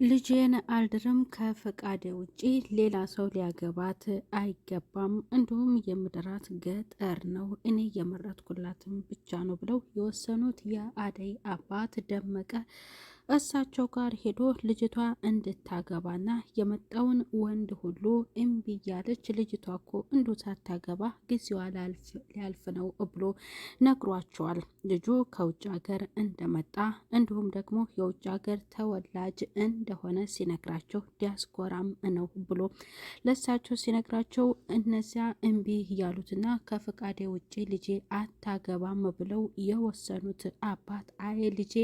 ልጄን አልድርም ከፈቃዴ ውጪ ሌላ ሰው ሊያገባት አይገባም፣ እንዲሁም የምድራት ገጠር ነው፣ እኔ የመረጥኩላትም ብቻ ነው ብለው የወሰኑት የአደይ አባት ደመቀ እሳቸው ጋር ሄዶ ልጅቷ እንድታገባና የመጣውን ወንድ ሁሉ እምቢ እያለች ልጅቷ እኮ እንዱ ሳታገባ ጊዜዋ ሊያልፍ ነው ብሎ ነግሯቸዋል። ልጁ ከውጭ ሀገር እንደመጣ እንዲሁም ደግሞ የውጭ ሀገር ተወላጅ እንደሆነ ሲነግራቸው ዲያስፖራም ነው ብሎ ለሳቸው ሲነግራቸው እነዚያ እምቢ እያሉትና ከፈቃዴ ውጭ ልጄ አታገባም ብለው የወሰኑት አባት አይ ልጄ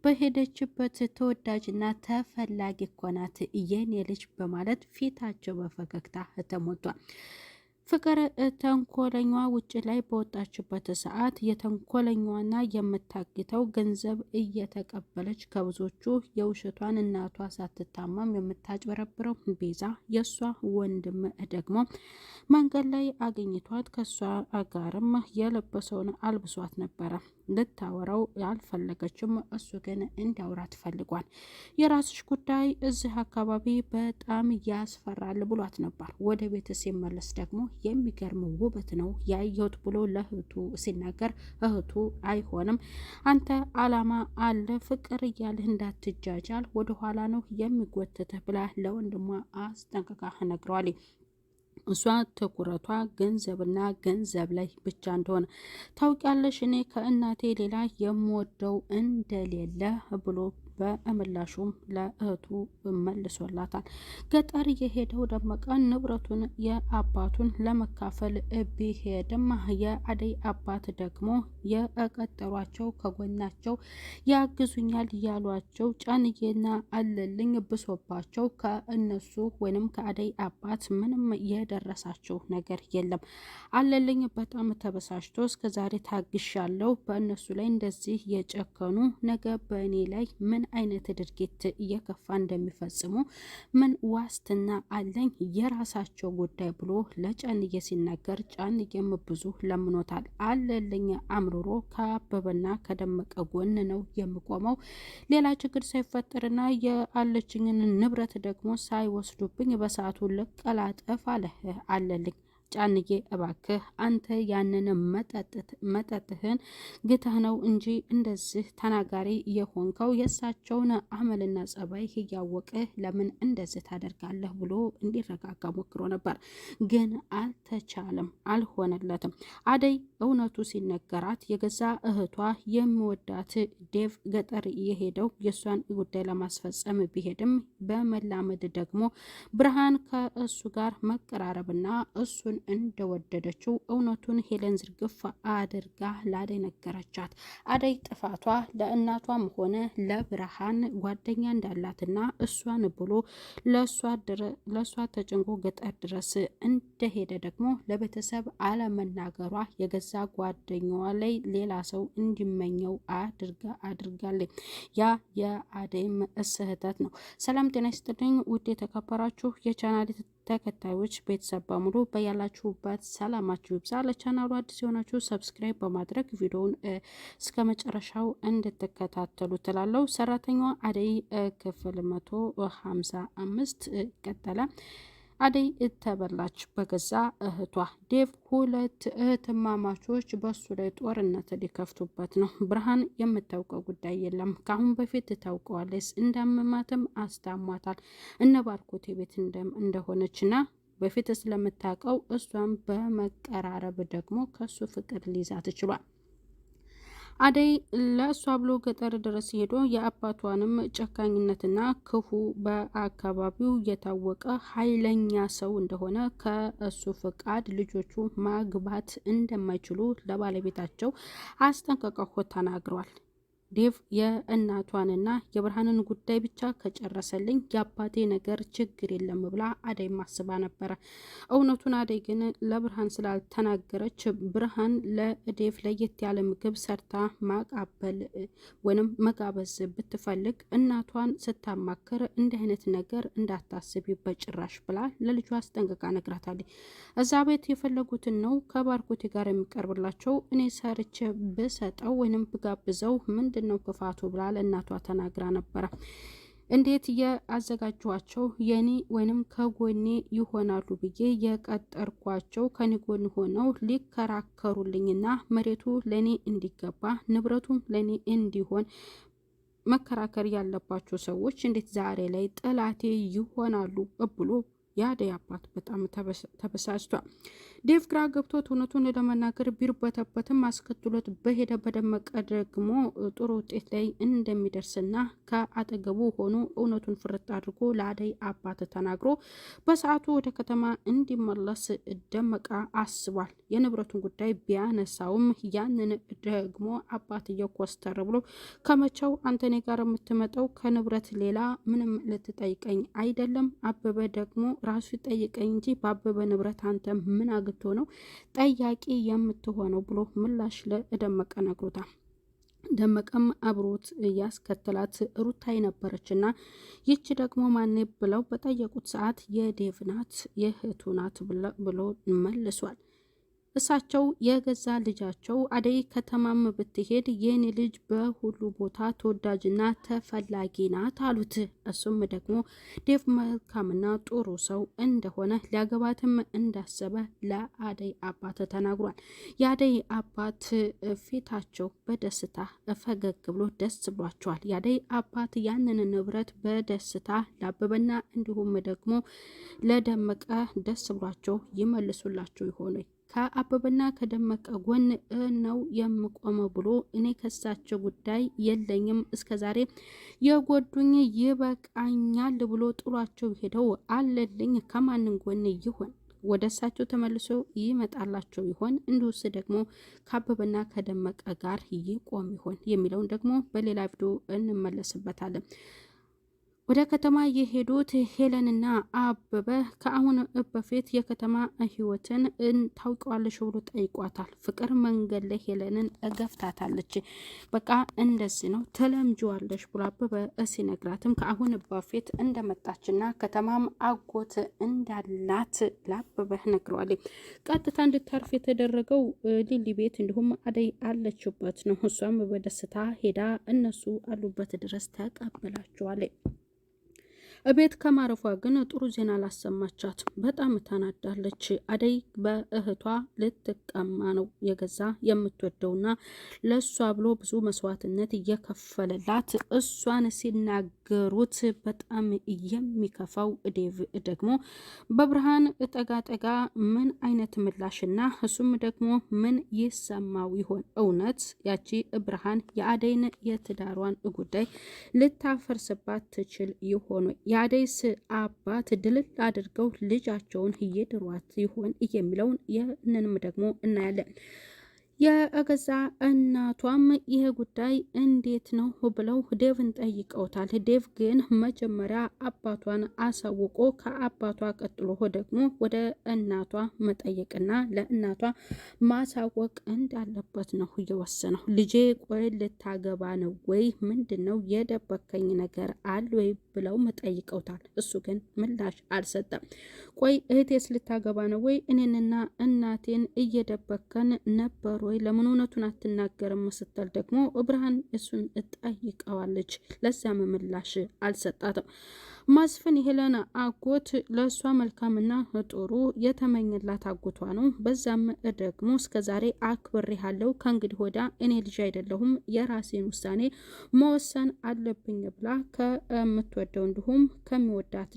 በሄደችበት ተወዳጅና ተፈላጊ እኮ ናት የኔ ልጅ በማለት ፊታቸው በፈገግታ ተሞልቷል። ፍቅር ተንኮለኛዋ ውጭ ላይ በወጣችበት ሰዓት የተንኮለኛዋና የምታግተው ገንዘብ እየተቀበለች ከብዙዎቹ የውሸቷን እናቷ ሳትታመም የምታጭበረብረው ቤዛ የእሷ ወንድም ደግሞ መንገድ ላይ አገኝቷት ከእሷ ጋርም የለበሰውን አልብሷት ነበረ። ልታወራው ያልፈለገችም እሱ ግን እንዲያወራት ፈልጓል። የራስሽ ጉዳይ እዚህ አካባቢ በጣም ያስፈራል ብሏት ነበር። ወደ ቤት ሲመለስ ደግሞ የሚገርም ውበት ነው ያየሁት ብሎ ለእህቱ ሲናገር እህቱ አይሆንም አንተ አላማ አለ ፍቅር እያልህ እንዳትጃጃል ወደኋላ ነው የሚጎትትህ ብላ ለወንድሟ አስጠንቅቃ ነግረዋል። እሷ ትኩረቷ ገንዘብና ገንዘብ ላይ ብቻ እንደሆነ ታውቂያለሽ፣ እኔ ከእናቴ ሌላ የምወደው እንደሌለ ብሎ በምላሹም ለእህቱ መልሶላታል። ገጠር የሄደው ደመቀ ንብረቱን የአባቱን ለመካፈል ቢሄድም የአደይ አባት ደግሞ የቀጠሯቸው ከጎናቸው ያግዙኛል ያሏቸው ጫንዬና አለልኝ ብሶባቸው ከእነሱ ወይንም ከአደይ አባት ምንም የደረሳቸው ነገር የለም። አለልኝ በጣም ተበሳጭቶ እስከዛሬ ታግሻለሁ፣ በእነሱ ላይ እንደዚህ የጨከኑ ነገ በእኔ ላይ ምን አይነት ድርጊት እየከፋ እንደሚፈጽሙ ምን ዋስትና አለኝ? የራሳቸው ጉዳይ ብሎ ለጫንዬ ሲናገር ጫንዬም ብዙ ለምኖታል። አለልኝ አምርሮ ከአበበና ከደመቀ ጎን ነው የምቆመው፣ ሌላ ችግር ሳይፈጠርና የአለችኝን ንብረት ደግሞ ሳይወስዱብኝ በሰዓቱ ልቀላጠፍ አለ አለልኝ። ጫንዬ እባክህ አንተ ያንን መጠጥህን ግተህ ነው እንጂ እንደዚህ ተናጋሪ የሆንከው የእሳቸውን አመልና ጸባይ እያወቅህ ለምን እንደዚህ ታደርጋለህ ብሎ እንዲረጋጋ ሞክሮ ነበር፣ ግን አልተቻለም፣ አልሆነለትም። አደይ እውነቱ ሲነገራት የገዛ እህቷ የሚወዳት ዴቭ ገጠር የሄደው የእሷን ጉዳይ ለማስፈጸም ቢሄድም በመላመድ ደግሞ ብርሃን ከእሱ ጋር መቀራረብና እሱን እንደወደደችው እውነቱን ሄለን ዝርግፍ አድርጋ ለአደይ ነገረቻት። አደይ ጥፋቷ ለእናቷም ሆነ ለብርሃን ጓደኛ እንዳላትና እሷን ብሎ ለእሷ ተጨንቆ ገጠር ድረስ እንደሄደ ደግሞ ለቤተሰብ አለመናገሯ የገዛ ጓደኛዋ ላይ ሌላ ሰው እንዲመኘው አድርጋለች። ያ የአደይም ስህተት ነው። ሰላም ጤና ይስጥልኝ ውድ የተከበራችሁ የቻናል ተከታዮች ቤተሰብ በሙሉ በያላችሁበት ሰላማችሁ ይብዛ። ለቻናሉ አዲስ የሆናችሁ ሰብስክራይብ በማድረግ ቪዲዮውን እስከ መጨረሻው እንድትከታተሉ ትላለው። ሰራተኛዋ አደይ ክፍል 155 ቀጠለ። አደይ ተበላች በገዛ እህቷ። ዴቭ ሁለት እህትማማቾች በሱ ላይ ጦርነት ሊከፍቱበት ነው። ብርሃን የምታውቀው ጉዳይ የለም። ከአሁን በፊት ታውቀዋለች፣ እንዳመማትም አስታሟታል። እነ ባርኮቴ ቤት እንደሆነችና በፊት ስለምታውቀው እሷም በመቀራረብ ደግሞ ከሱ ፍቅር ሊይዛት ችሏል። አደይ ለእሷ ብሎ ገጠር ድረስ ሄዶ የአባቷንም ጨካኝነትና ክፉ በአካባቢው የታወቀ ኃይለኛ ሰው እንደሆነ ከእሱ ፍቃድ ልጆቹ ማግባት እንደማይችሉ ለባለቤታቸው አስጠንቅቀው ተናግረዋል። ዴቭ የእናቷንና የብርሃንን ጉዳይ ብቻ ከጨረሰልኝ የአባቴ ነገር ችግር የለም ብላ አደይ ማስባ ነበረ። እውነቱን አደይ ግን ለብርሃን ስላልተናገረች ብርሃን ለዴቭ ለየት ያለ ምግብ ሰርታ ማቃበል ወይም መጋበዝ ብትፈልግ እናቷን ስታማክር እንዲህ አይነት ነገር እንዳታስቢ በጭራሽ ብላ ለልጇ አስጠንቅቃ ነግራታለች። እዛ ቤት የፈለጉትን ነው ከባርኮቴ ጋር የሚቀርብላቸው፣ እኔ ሰርቼ ብሰጠው ወይም ብጋብዘው ምንድን ነው ክፋቱ ብላ ለእናቷ ተናግራ ነበረ። እንዴት የአዘጋጇቸው የኔ ወይንም ከጎኔ ይሆናሉ ብዬ የቀጠርኳቸው ከኔ ጎን ሆነው ሊከራከሩልኝና መሬቱ ለኔ እንዲገባ ንብረቱም ለኔ እንዲሆን መከራከር ያለባቸው ሰዎች እንዴት ዛሬ ላይ ጠላቴ ይሆናሉ ብሎ የአደይ አባት በጣም ተበሳጭቷል። ዴቭ ግራ ገብቶት እውነቱን ለመናገር ቢርበተበትም አስከትሎት በሄደ በደመቀ ደግሞ ጥሩ ውጤት ላይ እንደሚደርስና ከአጠገቡ ሆኖ እውነቱን ፍርጥ አድርጎ ለአደይ አባት ተናግሮ በሰዓቱ ወደ ከተማ እንዲመለስ ደመቀ አስቧል። የንብረቱን ጉዳይ ቢያነሳውም ያንን ደግሞ አባትየው ኮስተር ብሎ ከመቼው አንተኔ ጋር የምትመጣው ከንብረት ሌላ ምንም ልትጠይቀኝ አይደለም፣ አበበ ደግሞ ራሱ ጠይቀኝ እንጂ በአበበ ንብረት አንተ ምን አግብቶ ነው ጠያቂ የምትሆነው ብሎ ምላሽ ለደመቀ ነግሮታል። ደመቀም አብሮት ያስከተላት ሩታይ ነበረችና ይቺ ደግሞ ማን ብለው በጠየቁት ሰዓት የዴቭ ናት የእህቱ ናት ብሎ መልሷል። እሳቸው የገዛ ልጃቸው አደይ ከተማም ብትሄድ የኔ ልጅ በሁሉ ቦታ ተወዳጅና ተፈላጊ ናት አሉት። እሱም ደግሞ ዴቭ መልካምና ጥሩ ሰው እንደሆነ ሊያገባትም እንዳሰበ ለአደይ አባት ተናግሯል። የአደይ አባት ፊታቸው በደስታ ፈገግ ብሎ ደስ ብሏቸዋል። የአደይ አባት ያንን ንብረት በደስታ ለአበበና እንዲሁም ደግሞ ለደመቀ ደስ ብሏቸው ይመልሱላቸው ይሆኑ? ከአበበና ከደመቀ ጎን ነው የምቆመው ብሎ እኔ ከሳቸው ጉዳይ የለኝም፣ እስከዛሬ የጎዱኝ ይበቃኛል ብሎ ጥሏቸው ሄደው አለልኝ ከማንን ጎን ይሆን? ወደ እሳቸው ተመልሶ ይመጣላቸው ይሆን? እንዲሁስ ደግሞ ከአበበና ከደመቀ ጋር ይቆም ይሆን የሚለውን ደግሞ በሌላ ቪዲዮ እንመለስበታለን። ወደ ከተማ የሄዱት ሄለንና አበበ ከአሁን በፊት የከተማ ህይወትን ታውቀዋለሽ ብሎ ጠይቋታል። ፍቅር መንገድ ላይ ሄለንን ገፍታታለች። በቃ እንደዚህ ነው ተለምጂዋለሽ ብሎ አበበ ሲነግራትም ከአሁን በፊት እንደመጣችና ከተማም አጎት እንዳላት ለአበበ ነግረዋል። ቀጥታ እንድታርፍ የተደረገው ሊሊ ቤት እንዲሁም አደይ አለችበት ነው። እሷም በደስታ ሄዳ እነሱ አሉበት ድረስ ተቀበላቸዋል። እቤት ከማረፏ ግን ጥሩ ዜና ላሰማቻት በጣም ተናዳለች። አደይ በእህቷ ልትቀማ ነው የገዛ የምትወደውና ለሷ ብሎ ብዙ መስዋዕትነት እየከፈለላት እሷን ሲናገሩት በጣም የሚከፋው ዴቭ ደግሞ በብርሃን ጠጋ ምን አይነት ምላሽና እሱም ደግሞ ምን ይሰማው ይሆን? እውነት ያቺ ብርሃን የአደይን የትዳሯን ጉዳይ ልታፈርስባት ትችል ይሆን? የአደይስ አባት ድልል አድርገው ልጃቸውን እየድሯት ይሆን የሚለውን ይህንንም ደግሞ እናያለን። የገዛ እናቷም ይህ ጉዳይ እንዴት ነው ብለው ዴቭን ጠይቀውታል። ዴቭ ግን መጀመሪያ አባቷን አሳውቆ ከአባቷ ቀጥሎ ደግሞ ወደ እናቷ መጠየቅና ለእናቷ ማሳወቅ እንዳለበት ነው እየወሰነው። ልጄ ቆይ ልታገባ ነው ወይ? ምንድን ነው የደበከኝ ነገር አለ ወይ ብለው ጠይቀውታል። እሱ ግን ምላሽ አልሰጠም። ቆይ እህቴስ ልታገባ ነው ወይ? እኔንና እናቴን እየደበከን ነበሩ ወይ ለምን እውነቱን አትናገርም ስትል ደግሞ ብርሃን እሱን እጠይቀዋለች። ለዛም ምላሽ አልሰጣትም። መስፍን የሄለን አጎት ለእሷ መልካምና ጥሩ የተመኘላት አጎቷ ነው። በዛም ደግሞ እስከዛሬ አክብሬሃለሁ፣ ከእንግዲህ ወዲያ እኔ ልጅ አይደለሁም፣ የራሴን ውሳኔ መወሰን አለብኝ ብላ ከምትወደው እንዲሁም ከሚወዳት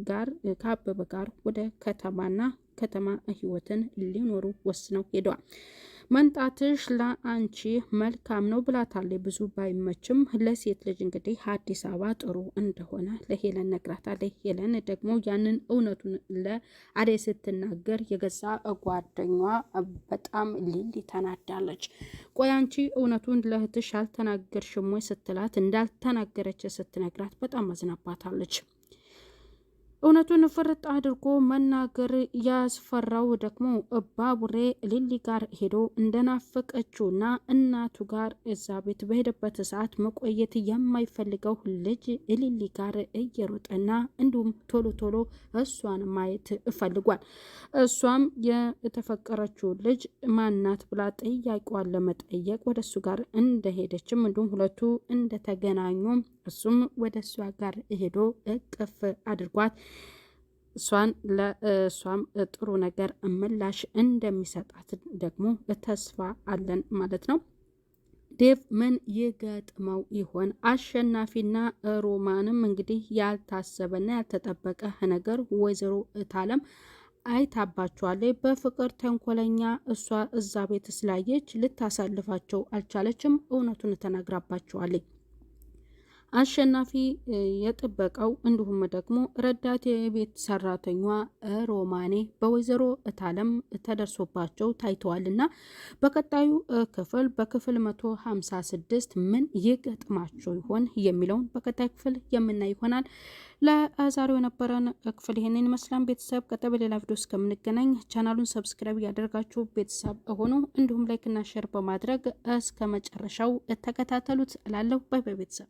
ጋር ከአበበ ጋር ወደ ከተማ ህይወትን ሊኖሩ ወስነው ሄደዋል። መንጣትሽ ለአንቺ መልካም ነው ብላታለች። ብዙ ባይመችም ለሴት ልጅ እንግዲህ አዲስ አበባ ጥሩ እንደሆነ ለሄለን ነግራታለች። ሄለን ደግሞ ያንን እውነቱን ለአደይ ስትናገር የገዛ ጓደኛዋ በጣም ሊሊ ተናዳለች። ቆይ አንቺ እውነቱን ለእህትሽ አልተናገርሽም ወይ ስትላት እንዳልተናገረች ስትነግራት በጣም አዝናባታለች። እውነቱን ፍርጥ አድርጎ መናገር ያስፈራው ደግሞ ባቡሬ ሊሊ ጋር ሄዶ እንደናፈቀችውና እናቱ ጋር እዛ ቤት በሄደበት ሰዓት መቆየት የማይፈልገው ልጅ ሊሊ ጋር እየሮጠና እንዲሁም ቶሎ እሷን ማየት ፈልጓል። እሷም የተፈቀረችው ልጅ ማናት ብላ ጥያቄዋን ለመጠየቅ ወደ እሱ ጋር እንደሄደችም እንዲሁም ሁለቱ እንደተገናኙ እሱም ወደ እሷ ጋር ሄዶ እቅፍ አድርጓት እሷም ጥሩ ነገር ምላሽ እንደሚሰጣት ደግሞ ተስፋ አለን ማለት ነው። ዴቭ ምን ይገጥመው ይሆን? አሸናፊና ሮማንም እንግዲህ ያልታሰበና ያልተጠበቀ ነገር ወይዘሮ እታለም አይታባቸዋለች። በፍቅር ተንኮለኛ እሷ እዛ ቤት ስላየች ልታሳልፋቸው አልቻለችም። እውነቱን ተናግራባቸዋለች። አሸናፊ የጥበቃው እንዲሁም ደግሞ ረዳት የቤት ሰራተኛ ሮማኔ በወይዘሮ እታለም ተደርሶባቸው ታይተዋልና በቀጣዩ ክፍል በክፍል 156 ምን ይገጥማቸው ይሆን የሚለውን በቀጣይ ክፍል የምናይ ይሆናል። ለዛሬው የነበረን ክፍል ይሄንን ይመስላል። ቤተሰብ ቀጣይ በሌላ ቪዲዮ እስከምንገናኝ ቻናሉን ሰብስክራይብ ያደርጋችሁ ቤተሰብ ሆኑ። እንዲሁም ላይክ እና ሼር በማድረግ እስከ መጨረሻው ተከታተሉት እላለሁ። ባይ ባይ ቤተሰብ።